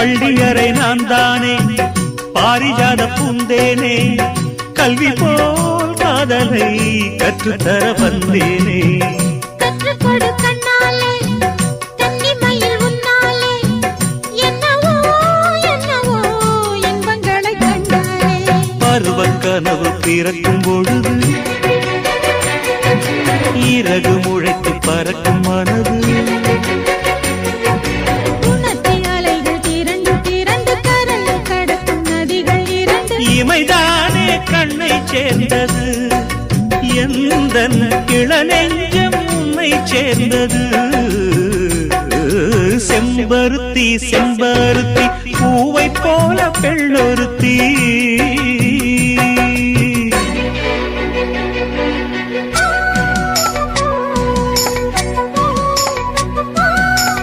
பள்ளியறை நான் தானே பாரிஜாத பூந்தேனே கல்வி போல் காதலை கற்றுத்தர வந்தேனே கற்றுக்கொடு கண்ணாலே கன்னிமயில் உன்னாலே என்னவோ என்னவோ இன்பங்களை கண்டாலே பருவ கனவு பிறக்கும் பொழுது இறகு முளைத்து பறக்கும் மனது இமைதானே கண்ணை சேர்ந்தது எந்த இளநெஞ்சம் உன்னை சேர்ந்தது செம்பருத்தி செம்பருத்தி பூவை போல பெண்ணொருத்தி